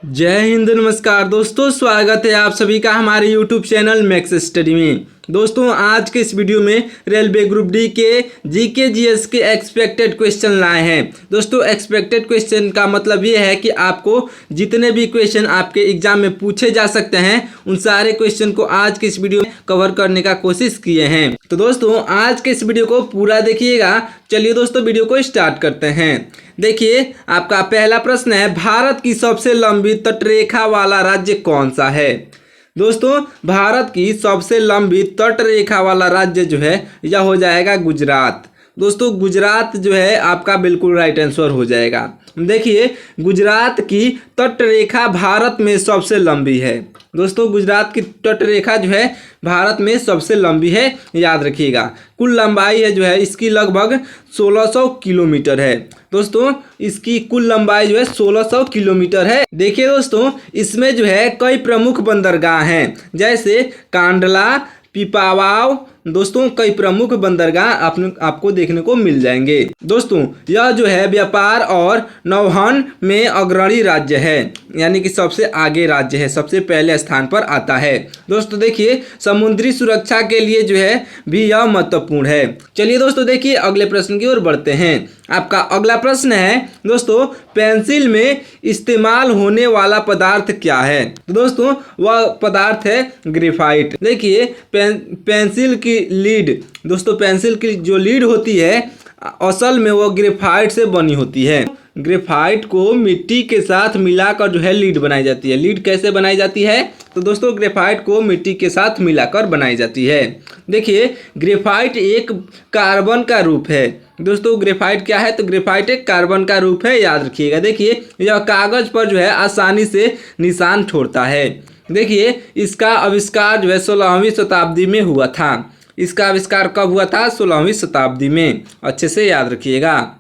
जय हिंद, नमस्कार दोस्तों। स्वागत है आप सभी का हमारे YouTube चैनल मैक्स स्टडी में। दोस्तों आज के इस वीडियो में रेलवे ग्रुप डी के जीके जीएस के एक्सपेक्टेड क्वेश्चन लाए हैं। दोस्तों एक्सपेक्टेड क्वेश्चन का मतलब ये है कि आपको जितने भी क्वेश्चन आपके एग्जाम में पूछे जा सकते हैं उन सारे क्वेश्चन को आज के इस वीडियो में कवर करने का कोशिश किए हैं। तो दोस्तों आज के इस वीडियो को पूरा देखिएगा। चलिए दोस्तों वीडियो को स्टार्ट करते हैं। देखिए आपका पहला प्रश्न है, भारत की सबसे लंबी तटरेखा वाला राज्य कौन सा है। दोस्तों भारत की सबसे लंबी तटरेखा वाला राज्य जो है यह हो जाएगा गुजरात। दोस्तों गुजरात जो है आपका बिल्कुल राइट आंसर हो जाएगा। देखिए गुजरात की तटरेखा भारत में सबसे लंबी है। दोस्तों गुजरात की तटरेखा जो है भारत में सबसे लंबी है, याद रखिएगा। कुल लंबाई है जो है इसकी लगभग 1600 किलोमीटर है। दोस्तों इसकी कुल लंबाई जो है 1600 किलोमीटर है। देखिए दोस्तों इसमें जो है कई प्रमुख बंदरगाह हैं, जैसे कांडला, पिपावाव। दोस्तों कई प्रमुख बंदरगाह आपको देखने को मिल जाएंगे। दोस्तों यह जो है व्यापार और नौवहन में अग्रणी राज्य है, यानी कि सबसे आगे राज्य है, सबसे पहले स्थान पर आता है। दोस्तों देखिए समुद्री सुरक्षा के लिए जो है भी यह महत्वपूर्ण है। चलिए दोस्तों देखिए अगले प्रश्न की ओर बढ़ते हैं। आपका अगला प्रश्न है दोस्तों, पेंसिल में इस्तेमाल होने वाला पदार्थ क्या है। तो दोस्तों वह पदार्थ है ग्रेफाइट। देखिए पेंसिल की लीड, दोस्तों पेंसिल की जो लीड होती है असल में वो ग्रेफाइट से बनी होती है। ग्रेफाइट को मिट्टी के साथ मिलाकर जो है लीड बनाई जाती है। लीड कैसे बनाई जाती है, तो दोस्तों ग्रेफाइट को मिट्टी के साथ मिलाकर बनाई जाती है। देखिए ग्रेफाइट एक कार्बन का रूप है। दोस्तों ग्रेफाइट क्या है, तो ग्रेफाइट एक कार्बन का रूप है, याद रखिएगा। देखिए यह कागज पर जो है आसानी से निशान छोड़ता है। देखिए इसका आविष्कार जो है 16वीं शताब्दी में हुआ था। इसका आविष्कार कब हुआ था, 16वीं शताब्दी में, अच्छे से याद रखिएगा।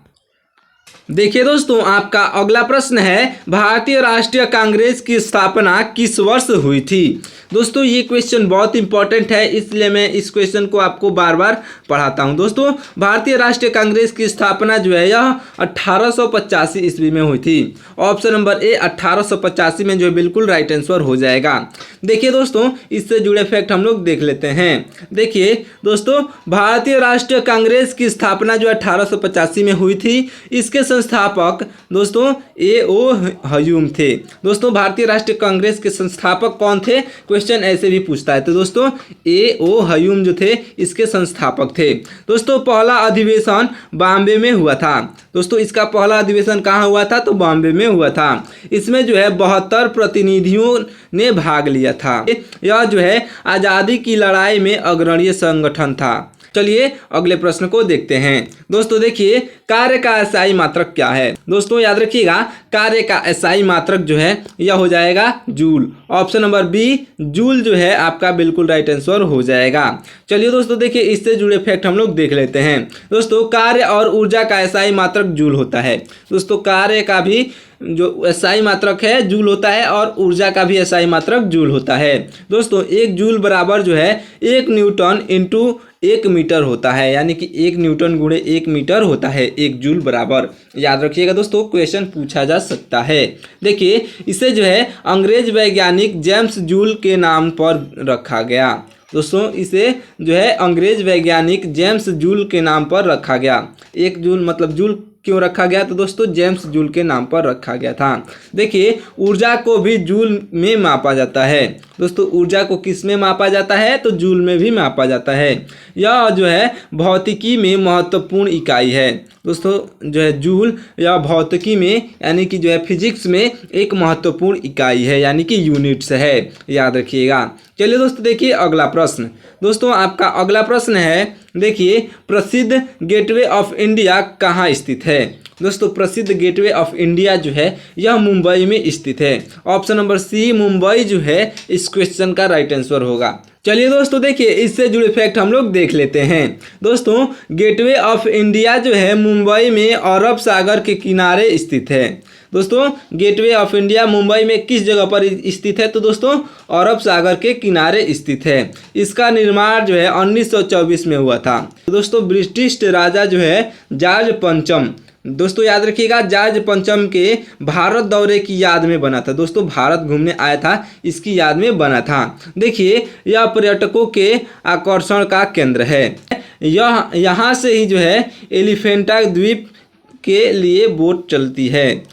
देखिए दोस्तों आपका अगला प्रश्न है, भारतीय राष्ट्रीय कांग्रेस की स्थापना किस वर्ष हुई थी। दोस्तों ये क्वेश्चन बहुत इंपॉर्टेंट है, इसलिए मैं इस क्वेश्चन को आपको बार बार पढ़ाता हूं। दोस्तों भारतीय राष्ट्रीय कांग्रेस की स्थापना जो है यह 1885 ईस्वी में हुई थी। ऑप्शन नंबर ए 1885 में जो है बिल्कुल राइट आंसर हो जाएगा। देखिए दोस्तों इससे जुड़े फैक्ट हम लोग देख लेते हैं। देखिए दोस्तों भारतीय राष्ट्रीय कांग्रेस की स्थापना जो 1885 में हुई थी। इसके संस्थापक दोस्तों ए.ओ. ह्यूम थे। दोस्तों भारतीय राष्ट्रीय कांग्रेस के संस्थापक कौन थे, क्वेश्चन ऐसे भी पूछता है। तो दोस्तों ए.ओ. ह्यूम जो थे इसके संस्थापक थे। दोस्तों पहला अधिवेशन बॉम्बे में हुआ था। दोस्तों इसका पहला अधिवेशन कहाँ हुआ था, तो बॉम्बे में हुआ था। इसमें जो है 72 प्रतिनिधियों ने भाग लिया था। यह जो है आज़ादी की लड़ाई में अग्रणी संगठन था। चलिए अगले प्रश्न को देखते हैं। दोस्तों देखिए कार्य का एसआई मात्रक क्या है। दोस्तों याद रखिएगा कार्य का एसआई मात्रक जो है यह हो जाएगा joule. Option number B joule जो है आपका बिल्कुल राइट आंसर हो जाएगा। चलिए दोस्तों देखिए इससे जुड़े फैक्ट हम लोग देख लेते हैं। दोस्तों कार्य और ऊर्जा का एसआई मात्रक जूल होता है। दोस्तों कार्य का भी जो एसआई मात्रक है जूल होता है और ऊर्जा का भी एसआई मात्रक जूल होता है। दोस्तों एक जूल बराबर जो है 1 न्यूटन इंटू 1 मीटर होता है, यानी कि 1 न्यूटन गुणे 1 मीटर होता है 1 जूल बराबर। याद रखिएगा दोस्तों क्वेश्चन पूछा जा सकता है। देखिए इसे जो है अंग्रेज वैज्ञानिक जेम्स जूल के नाम पर रखा गया। दोस्तों इसे जो है अंग्रेज वैज्ञानिक जेम्स जूल के नाम पर रखा गया। 1 जूल मतलब जूल क्यों रखा गया, तो दोस्तों जेम्स जूल के नाम पर रखा गया था। देखिए ऊर्जा को भी जूल में मापा जाता है। दोस्तों ऊर्जा को किस में मापा जाता है, तो जूल में भी मापा जाता है। यह जो है भौतिकी में महत्वपूर्ण इकाई है। दोस्तों जो है जूल यह भौतिकी में यानी कि जो है फिजिक्स में एक महत्वपूर्ण इकाई है, यानी कि यूनिट्स है, याद रखिएगा। चलिए दोस्तों देखिए अगला प्रश्न। दोस्तों आपका अगला प्रश्न है, देखिए प्रसिद्ध गेटवे ऑफ इंडिया कहाँ स्थित है। दोस्तों प्रसिद्ध गेटवे ऑफ इंडिया जो है यह मुंबई में स्थित है। ऑप्शन नंबर सी मुंबई जो है इस क्वेश्चन का राइट आंसर होगा। चलिए दोस्तों देखिए इससे जुड़े फैक्ट हम लोग देख लेते हैं। दोस्तों गेटवे ऑफ इंडिया जो है मुंबई में अरब सागर के किनारे स्थित है। दोस्तों गेटवे ऑफ इंडिया मुंबई में किस जगह पर स्थित है, तो दोस्तों अरब सागर के किनारे स्थित है। इसका निर्माण जो है 1924 में हुआ था। दोस्तों ब्रिटिश राजा जो है जॉर्ज पंचम दोस्तों याद रखिएगा, जॉर्ज पंचम के भारत दौरे की याद में बना था। दोस्तों भारत घूमने आया था, इसकी याद में बना था। देखिए यह पर्यटकों के आकर्षण का केंद्र है। यह यहाँ से ही जो है एलिफेंटा द्वीप के लिए बोट चलती है।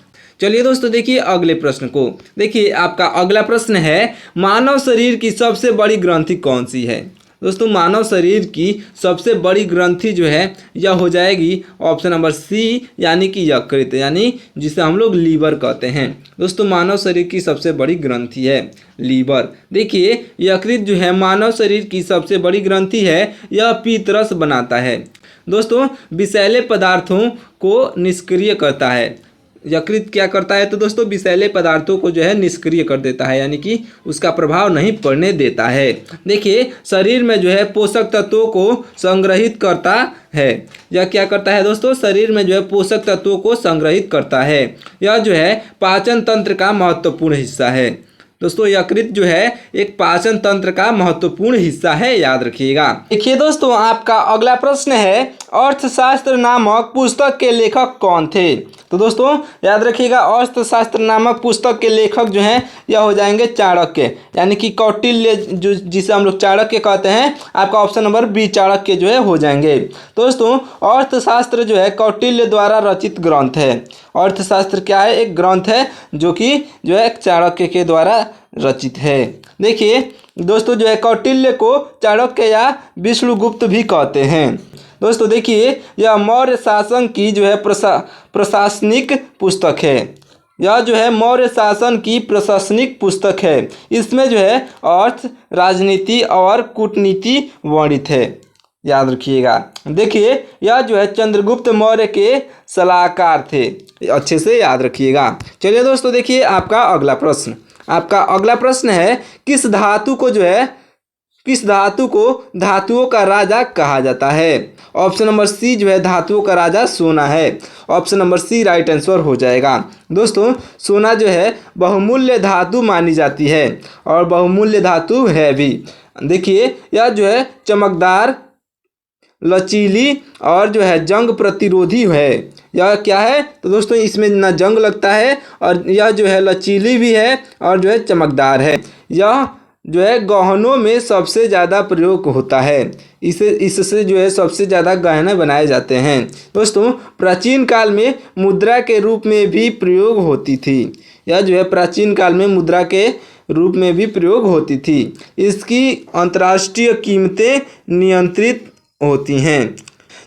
चलिए दोस्तों देखिए अगले प्रश्न को। देखिए आपका अगला प्रश्न है, मानव शरीर की सबसे बड़ी ग्रंथि कौन सी है। दोस्तों मानव शरीर की सबसे बड़ी ग्रंथि जो है यह हो जाएगी ऑप्शन नंबर सी, यानी कि यकृत, यानी जिसे हम लोग लीवर कहते हैं। दोस्तों मानव शरीर की सबसे बड़ी ग्रंथि है लीवर। देखिए यकृत जो है मानव शरीर की सबसे बड़ी ग्रंथि है। यह पीतरस बनाता है। दोस्तों विषैले पदार्थों को निष्क्रिय करता है। यकृत क्या करता है, तो दोस्तों विषैले पदार्थों को जो है निष्क्रिय कर देता है, यानी कि उसका प्रभाव नहीं पड़ने देता है। देखिए शरीर में जो है पोषक तत्वों को संग्रहित करता है। यह क्या करता है दोस्तों, शरीर में जो है पोषक तत्वों को संग्रहित करता है। यह जो है पाचन तंत्र का महत्वपूर्ण हिस्सा है। दोस्तों यकृत जो है एक पाचन तंत्र का महत्वपूर्ण हिस्सा है, याद रखिएगा। देखिए दोस्तों आपका अगला प्रश्न है, अर्थशास्त्र नामक पुस्तक के लेखक कौन थे। तो दोस्तों याद रखिएगा, अर्थशास्त्र नामक पुस्तक के लेखक जो हैं यह हो जाएंगे चाणक्य, यानी कि कौटिल्य, जो जिसे हम लोग चाणक्य कहते हैं। आपका ऑप्शन नंबर बी चाणक्य जो है हो जाएंगे। दोस्तों अर्थशास्त्र जो है कौटिल्य द्वारा रचित ग्रंथ है। अर्थशास्त्र क्या है, एक ग्रंथ है जो कि जो है चाणक्य के द्वारा रचित है। देखिए दोस्तों जो है कौटिल्य को चाणक्य या विष्णुगुप्त भी कहते हैं। दोस्तों देखिए यह मौर्य शासन की जो है प्रशासनिक पुस्तक है। यह जो है मौर्य शासन की प्रशासनिक पुस्तक है। इसमें जो है अर्थ, राजनीति और कूटनीति वर्णित है, याद रखिएगा। देखिए यह जो है चंद्रगुप्त मौर्य के सलाहकार थे, अच्छे से याद रखिएगा। चलिए दोस्तों देखिए आपका अगला प्रश्न। आपका अगला प्रश्न है, किस धातु को धातुओं का राजा कहा जाता है। ऑप्शन नंबर सी जो है धातुओं का राजा सोना है। Option number C right answer हो जाएगा। दोस्तों सोना जो है बहुमूल्य धातु मानी जाती है और बहुमूल्य धातु है भी। देखिए यह जो है चमकदार, लचीली और जो है जंग प्रतिरोधी है। यह क्या है, तो दोस्तों इसमें ना जंग लगता है और यह जो है लचीली भी है और जो है चमकदार है। यह जो है गहनों में सबसे ज़्यादा प्रयोग होता है। इससे जो है सबसे ज़्यादा गहने बनाए जाते हैं। दोस्तों प्राचीन काल में मुद्रा के रूप में भी प्रयोग होती थी। यह जो है प्राचीन काल में मुद्रा के रूप में भी प्रयोग होती थी। इसकी अंतर्राष्ट्रीय कीमतें नियंत्रित होती हैं।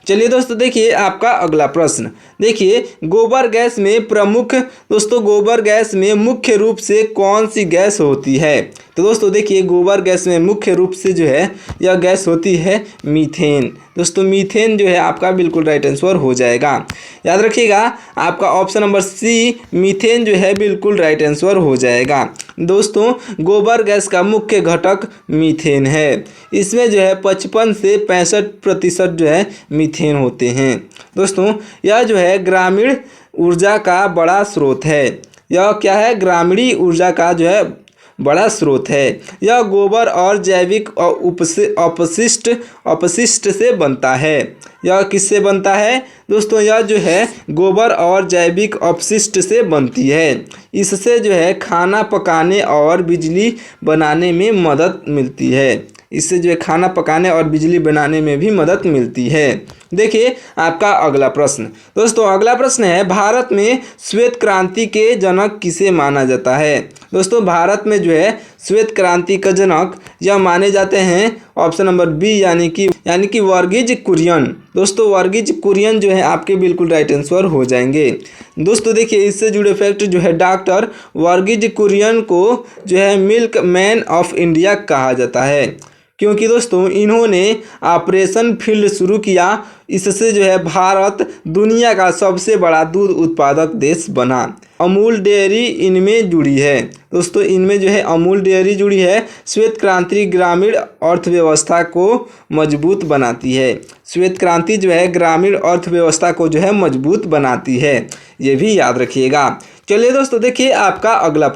चलिए दोस्तों देखिए आपका अगला प्रश्न। देखिए गोबर गैस में मुख्य रूप से कौन सी गैस होती है। तो दोस्तों देखिए गोबर गैस में मुख्य रूप से जो है यह गैस होती है मीथेन। दोस्तों मीथेन जो है आपका बिल्कुल राइट आंसर हो जाएगा। याद रखिएगा आपका ऑप्शन नंबर सी मीथेन जो है बिल्कुल राइट आंसर हो जाएगा। दोस्तों गोबर गैस का मुख्य घटक मीथेन है। इसमें जो है 55 से 65% जो है मीथेन होते हैं। दोस्तों यह जो है ग्रामीण ऊर्जा का बड़ा स्रोत है। यह क्या है, ग्रामीण ऊर्जा का जो है बड़ा स्रोत है। यह गोबर और जैविक अपशिष्ट से बनता है। यह किससे बनता है दोस्तों, यह जो है गोबर और जैविक अपशिष्ट से बनती है। इससे जो है खाना पकाने और बिजली बनाने में मदद मिलती है। इससे जो है खाना पकाने और बिजली बनाने में भी मदद मिलती है। देखिए आपका अगला प्रश्न। दोस्तों अगला प्रश्न है, भारत में श्वेत क्रांति के जनक किसे माना जाता है। दोस्तों भारत में जो है श्वेत क्रांति का जनक यह माने जाते हैं ऑप्शन नंबर बी, यानी कि वर्गीज कुरियन। दोस्तों वर्गीज कुरियन जो है आपके बिल्कुल राइट आंसर हो जाएंगे। दोस्तों देखिए इससे जुड़े फैक्ट जो है डॉक्टर वर्गीज कुरियन को जो है मिल्क मैन ऑफ इंडिया कहा जाता है, क्योंकि दोस्तों इन्होंने ऑपरेशन फील्ड शुरू किया। इससे जो है भारत दुनिया का सबसे बड़ा दूध उत्पादक देश बना। अमूल डेयरी इनमें जुड़ी है। दोस्तों इनमें जो है अमूल डेयरी जुड़ी है। श्वेत क्रांति ग्रामीण अर्थव्यवस्था को मजबूत बनाती है। श्वेत क्रांति जो है ग्रामीण अर्थव्यवस्था को जो है मजबूत बनाती है, ये भी याद रखिएगा। चलिए दोस्तों देखिए आपका अगला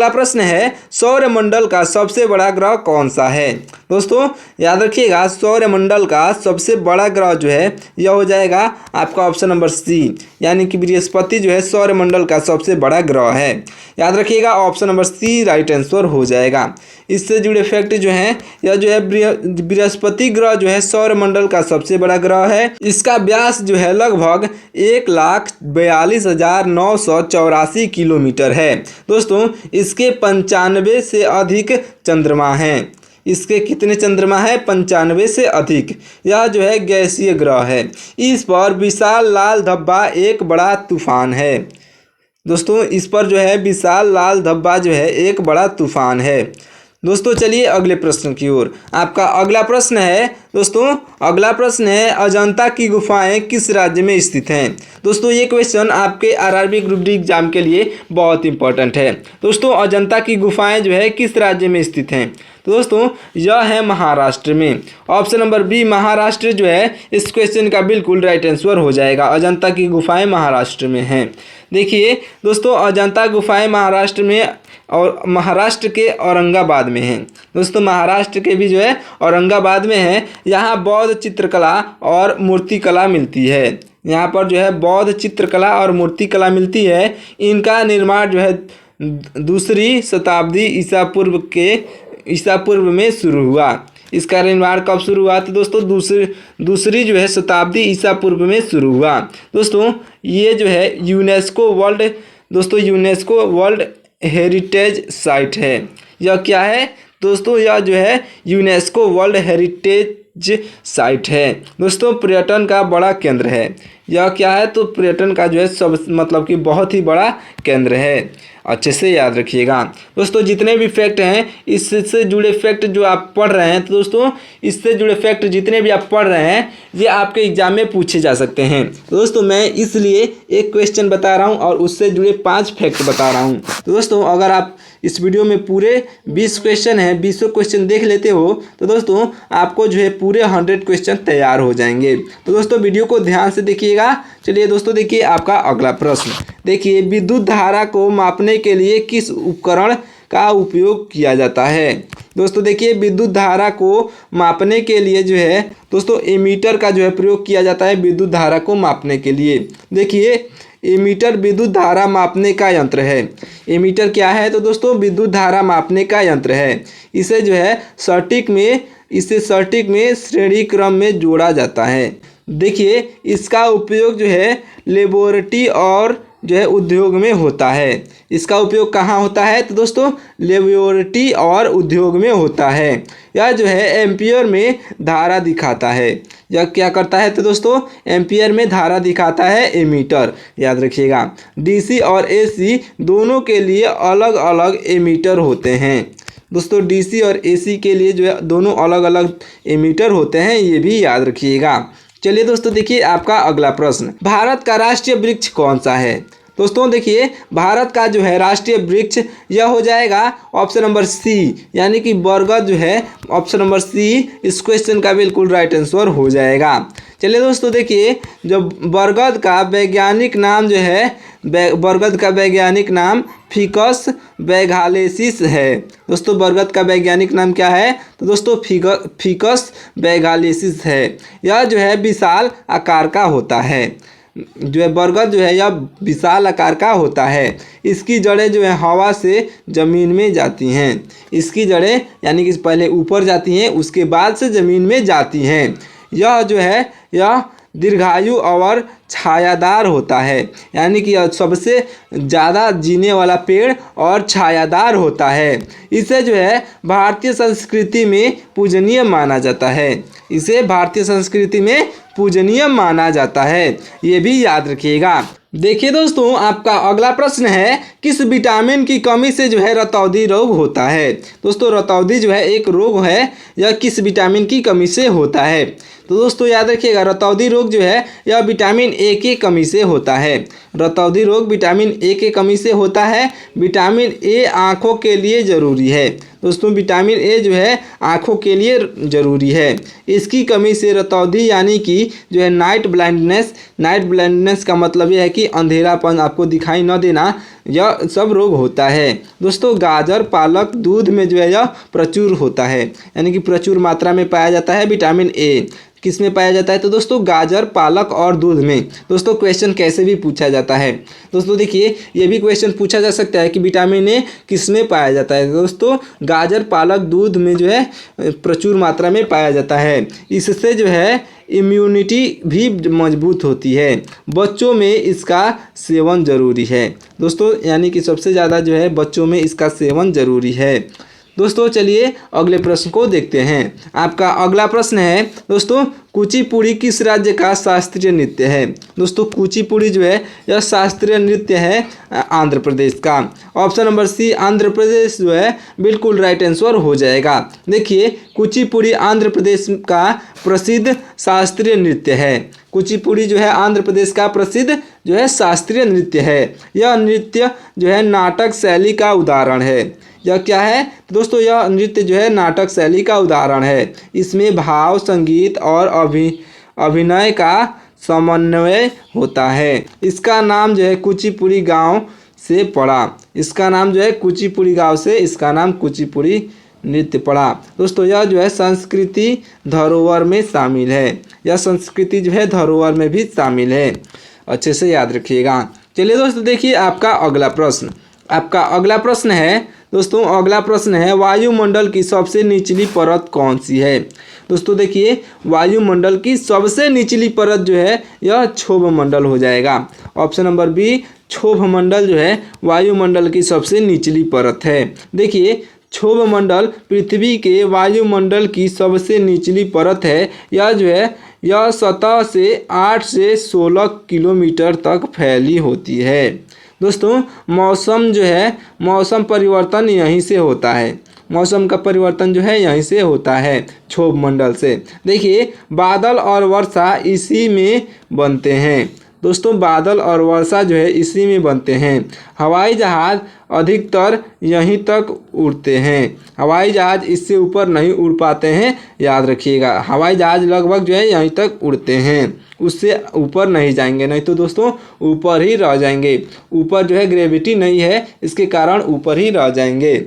प्रश्न है सौरमंडल का सबसे बड़ा ग्रह कौन सा है। दोस्तों याद रखिएगा सौरमंडल का सबसे बड़ा ग्रह जो है यह हो जाएगा आपका ऑप्शन नंबर सी, यानी कि बृहस्पति जो है सौरमंडल का सबसे बड़ा ग्रह है। याद रखिएगा option number C right answer हो जाएगा। इससे जुड़े फैक्ट जो हैं यह जो है बृहस्पति ग्रह जो है सौरमंडल का सबसे बड़ा ग्रह है। इसका व्यास जो है लगभग 1,42,984 किलोमीटर है। दोस्तों इसके 95 से अधिक चंद्रमा हैं। इसके कितने चंद्रमा है? 95 से अधिक। यह जो है गैसीय ग्रह है। इस पर विशाल लाल धब्बा एक बड़ा तूफान है। दोस्तों इस पर जो है विशाल लाल धब्बा जो है एक बड़ा तूफान है। दोस्तों चलिए अगले प्रश्न की ओर। आपका अगला प्रश्न है अजंता की गुफाएं किस राज्य में स्थित हैं। दोस्तों ये क्वेश्चन आपके आरआरबी ग्रुप डी एग्जाम के लिए बहुत इंपॉर्टेंट है। दोस्तों अजंता की गुफाएं जो है किस राज्य में स्थित हैं। तो दोस्तों यह है महाराष्ट्र में। ऑप्शन नंबर बी महाराष्ट्र जो है इस क्वेश्चन का बिल्कुल राइट आंसर हो जाएगा। अजंता की गुफाएं महाराष्ट्र में हैं। देखिए दोस्तों अजंता गुफाएं महाराष्ट्र में और महाराष्ट्र के औरंगाबाद में हैं। दोस्तों महाराष्ट्र के भी जो है औरंगाबाद में है। यहाँ बौद्ध चित्रकला और मूर्तिकला मिलती है। यहाँ पर जो है बौद्ध चित्रकला और मूर्तिकला मिलती है। इनका निर्माण जो है 2री शताब्दी ईसा पूर्व में शुरू हुआ। इसका निर्माण कब शुरू हुआ? तो दोस्तों दूसरी जो है शताब्दी ईसा पूर्व में शुरू हुआ। दोस्तों ये जो है यूनेस्को वर्ल्ड हेरिटेज साइट है। यह क्या है दोस्तों? यह जो है यूनेस्को वर्ल्ड हेरिटेज साइट है। दोस्तों पर्यटन का बड़ा केंद्र है। यह क्या है? तो पर्यटन का जो है मतलब कि बहुत ही बड़ा केंद्र है। अच्छे से याद रखिएगा। दोस्तों जितने भी फैक्ट हैं इससे जुड़े फैक्ट जो आप पढ़ रहे हैं, तो दोस्तों इससे जुड़े फैक्ट जितने भी आप पढ़ रहे हैं ये आपके एग्जाम में पूछे जा सकते हैं। तो दोस्तों मैं इसलिए एक क्वेश्चन बता रहा हूं और उससे जुड़े 5 फैक्ट बता रहा हूं। तो दोस्तों अगर आप इस वीडियो में पूरे 20 क्वेश्चन हैं, 20 क्वेश्चन देख लेते हो तो दोस्तों आपको जो है पूरे 100 क्वेश्चन तैयार हो जाएंगे। तो दोस्तों वीडियो को ध्यान से देखिएगा। चलिए दोस्तों देखिए आपका अगला प्रश्न। देखिए विद्युत धारा को मापने के लिए किस उपकरण का उपयोग किया जाता है। दोस्तों देखिए विद्युत धारा को मापने के लिए जो है दोस्तों एमीटर का जो है प्रयोग किया जाता है विद्युत धारा को मापने के लिए। देखिए एमीटर विद्युत धारा मापने का यंत्र है। एमीटर क्या है? तो दोस्तों विद्युत धारा मापने का यंत्र है। इसे जो है सर्किट में श्रेणी क्रम में जोड़ा जाता है। देखिए इसका उपयोग जो है लेबोरेटरी और जो है उद्योग में होता है। इसका उपयोग कहाँ होता है? तो दोस्तों लेबोरेटरी और उद्योग में होता है। यह जो है एम्पियर में धारा दिखाता है। यह क्या करता है? तो दोस्तों एम्पियर में धारा दिखाता है एमीटर। याद रखिएगा डीसी और एसी दोनों के लिए अलग अलग एमीटर होते हैं। दोस्तों डीसी और एसी के लिए जो है दोनों अलग अलग एमीटर होते हैं, ये भी याद रखिएगा। चलिए दोस्तों देखिए आपका अगला प्रश्न। भारत का राष्ट्रीय वृक्ष कौन सा है। दोस्तों देखिए भारत का जो है राष्ट्रीय वृक्ष यह हो जाएगा ऑप्शन नंबर सी, यानी कि बरगद जो है ऑप्शन नंबर सी इस क्वेश्चन का बिल्कुल राइट आंसर हो जाएगा। चलिए दोस्तों देखिए जो बरगद का वैज्ञानिक नाम फिकस वैगालेसिस है। दोस्तों बरगद का वैज्ञानिक नाम क्या है? तो दोस्तों फिकस वैगालेसिस है। यह जो है विशाल आकार का होता है। जो है बरगद जो है यह विशाल आकार का होता है। इसकी जड़ें जो है हवा से ज़मीन में जाती हैं। इसकी जड़ें यानी कि पहले ऊपर जाती हैं उसके बाद से ज़मीन में जाती हैं। यह जो है यह दीर्घायु और छायादार होता है, यानी कि सबसे ज़्यादा जीने वाला पेड़ और छायादार होता है। इसे जो है भारतीय संस्कृति में पूजनीय माना जाता है। इसे भारतीय संस्कृति में पूजनीय माना जाता है, ये भी याद रखिएगा। देखिए दोस्तों आपका अगला प्रश्न है किस विटामिन की कमी से जो है रतौंधी रोग होता है। दोस्तों रतौंधी जो है एक रोग है, यह किस विटामिन की कमी से होता है। तो दोस्तों याद रखिएगा, रतौंधी रोग जो है यह विटामिन ए की कमी से होता है। रतौंधी रोग विटामिन ए की कमी से होता है। विटामिन ए आँखों के लिए ज़रूरी है। दोस्तों विटामिन ए जो है आँखों के लिए ज़रूरी है। इसकी कमी से रतौंधी यानी कि जो है नाइट ब्लाइंडनेस का मतलब यह है कि अंधेरापन, आपको दिखाई न देना, यह सब रोग होता है। दोस्तों गाजर, पालक, दूध में जो है यह प्रचुर होता है, यानी कि प्रचुर मात्रा में पाया जाता है विटामिन ए। किस में पाया जाता है? तो दोस्तों गाजर, पालक और दूध में। दोस्तों क्वेश्चन कैसे भी पूछा जाता है। दोस्तों देखिए, ये भी क्वेश्चन पूछा जा सकता है कि विटामिन ए किस में पाया जाता है। दोस्तों गाजर, पालक, दूध में जो है प्रचुर मात्रा में पाया जाता है। इससे जो है इम्यूनिटी भी मजबूत होती है। बच्चों में इसका सेवन ज़रूरी है। दोस्तों यानी कि सबसे ज़्यादा जो है बच्चों में इसका सेवन ज़रूरी है। दोस्तों चलिए अगले प्रश्न को देखते हैं। आपका अगला प्रश्न है दोस्तों, कुचिपुड़ी किस राज्य का शास्त्रीय नृत्य है? दोस्तों कुचिपुड़ी जो है यह शास्त्रीय नृत्य है आंध्र प्रदेश का। ऑप्शन नंबर सी आंध्र प्रदेश जो है बिल्कुल राइट आंसर हो जाएगा। देखिए कुचिपुड़ी आंध्र प्रदेश का प्रसिद्ध शास्त्रीय नृत्य है। कुचिपुड़ी जो है आंध्र प्रदेश का प्रसिद्ध जो है शास्त्रीय नृत्य है। यह नृत्य जो है नाटक शैली का उदाहरण है। यह क्या है दोस्तों? यह नृत्य जो है नाटक शैली का उदाहरण है। इसमें भाव, संगीत और अभिनय का समन्वय होता है। इसका नाम जो है कुचिपुड़ी गांव से पड़ा। इसका नाम जो है कुचिपुड़ी गांव से इसका नाम कुचिपुड़ी नृत्य पड़ा। दोस्तों यह जो है संस्कृति धरोहर में शामिल है। यह संस्कृति जो है धरोहर में भी शामिल है। अच्छे से याद रखिएगा। चलिए दोस्तों देखिए आपका अगला प्रश्न। आपका अगला प्रश्न है दोस्तों, अगला प्रश्न है वायुमंडल की सबसे निचली परत कौन सी है? दोस्तों देखिए वायुमंडल की सबसे निचली परत जो है यह क्षोभ मंडल हो जाएगा। ऑप्शन नंबर बी क्षोभ मंडल जो है वायुमंडल की सबसे निचली परत है। देखिए क्षोभ मंडल पृथ्वी के वायुमंडल की सबसे निचली परत है। यह जो है यह सतह से 8 से 16 किलोमीटर तक फैली होती है। दोस्तों मौसम जो है मौसम परिवर्तन यहीं से होता है। मौसम का परिवर्तन जो है यहीं से होता है क्षोभ मंडल से। देखिए बादल और वर्षा इसी में बनते हैं। दोस्तों बादल और वर्षा जो है इसी में बनते हैं। हवाई जहाज़ अधिकतर यहीं तक उड़ते हैं। हवाई जहाज़ इससे ऊपर नहीं उड़ पाते हैं, याद रखिएगा। हवाई जहाज़ लगभग जो है यहीं तक उड़ते हैं, उससे ऊपर नहीं जाएंगे, नहीं तो दोस्तों ऊपर ही रह जाएंगे। ऊपर जो है ग्रेविटी नहीं है, इसके कारण ऊपर ही रह जाएंगे।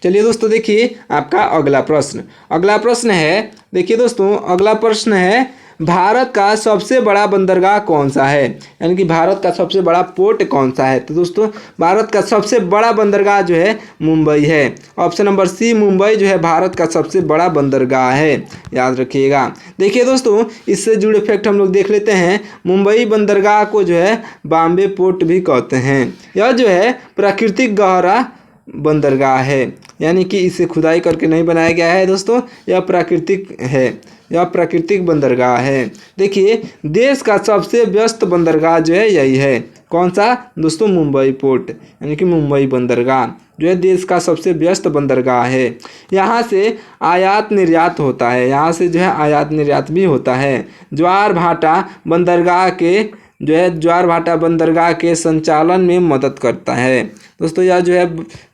चलिए दोस्तों देखिए आपका अगला प्रश्न। अगला प्रश्न है, देखिए दोस्तों अगला प्रश्न है भारत का सबसे बड़ा बंदरगाह कौन सा है? यानी कि भारत का सबसे बड़ा पोर्ट कौन सा है? तो दोस्तों भारत का सबसे बड़ा बंदरगाह जो है मुंबई है। ऑप्शन नंबर सी मुंबई जो है भारत का सबसे बड़ा बंदरगाह है, याद रखिएगा। देखिए दोस्तों इससे जुड़े फैक्ट हम लोग देख लेते हैं। मुंबई बंदरगाह को जो है बॉम्बे पोर्ट भी कहते हैं। यह जो है प्राकृतिक गहरा बंदरगाह है, यानी कि इसे खुदाई करके नहीं बनाया गया है दोस्तों, यह प्राकृतिक है, यह प्राकृतिक बंदरगाह है। देखिए देश का सबसे व्यस्त बंदरगाह जो है यही है। कौन सा दोस्तों? मुंबई पोर्ट, यानी कि मुंबई बंदरगाह जो है देश का सबसे व्यस्त बंदरगाह है। यहाँ से आयात निर्यात होता है, यहाँ से जो है आयात निर्यात भी होता है। ज्वार भाटा बंदरगाह के जो है ज्वार भाटा बंदरगाह के संचालन में मदद करता है। दोस्तों यह जो है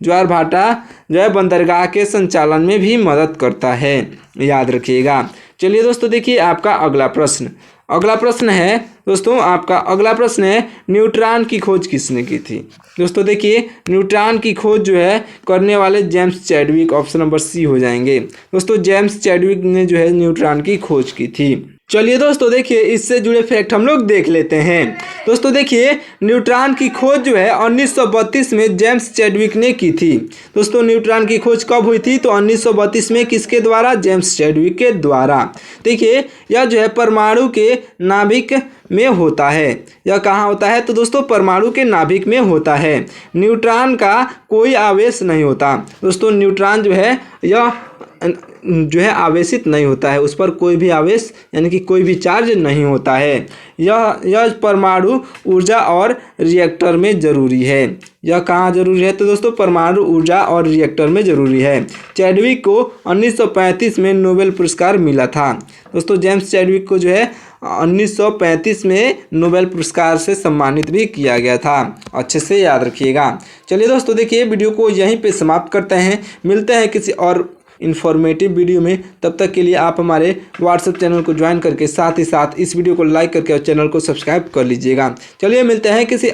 ज्वार भाटा जो है बंदरगाह के संचालन में भी मदद करता है, याद रखिएगा। चलिए दोस्तों देखिए आपका अगला प्रश्न। अगला प्रश्न है दोस्तों, आपका अगला प्रश्न है न्यूट्रॉन की खोज किसने की थी? दोस्तों देखिए न्यूट्रॉन की खोज जो है करने वाले James Chadwick, option number C हो जाएंगे। दोस्तों जेम्स चैडविक ने जो है न्यूट्रॉन की खोज की थी। चलिए दोस्तों देखिए इससे जुड़े फैक्ट हम लोग देख लेते हैं। दोस्तों देखिए न्यूट्रॉन की खोज जो है 1932 में जेम्स चैडविक ने की थी। दोस्तों न्यूट्रॉन की खोज कब हुई थी? तो 1932 में किसके द्वारा? जेम्स चैडविक के द्वारा। देखिए यह जो है परमाणु के नाभिक में होता है। यह कहाँ होता है? तो दोस्तों परमाणु के नाभिक में होता है। न्यूट्रॉन का कोई आवेश नहीं होता। दोस्तों न्यूट्रॉन जो है यह जो है आवेशित नहीं होता है, उस पर कोई भी आवेश यानी कि कोई भी चार्ज नहीं होता है। यह परमाणु ऊर्जा और रिएक्टर में ज़रूरी है। यह कहाँ जरूरी है? तो दोस्तों परमाणु ऊर्जा और रिएक्टर में ज़रूरी है। चैडविक को 1935 में नोबेल पुरस्कार मिला था। दोस्तों जेम्स चैडविक को जो है 1935 में नोबेल पुरस्कार से सम्मानित भी किया गया था। अच्छे से याद रखिएगा। चलिए दोस्तों देखिए वीडियो को यहीं पे समाप्त करते हैं। मिलते हैं किसी और इन्फॉर्मेटिव वीडियो में। तब तक के लिए आप हमारे व्हाट्सएप चैनल को ज्वाइन करके साथ ही साथ इस वीडियो को लाइक करके और चैनल को सब्सक्राइब कर लीजिएगा। चलिए मिलते हैं किसी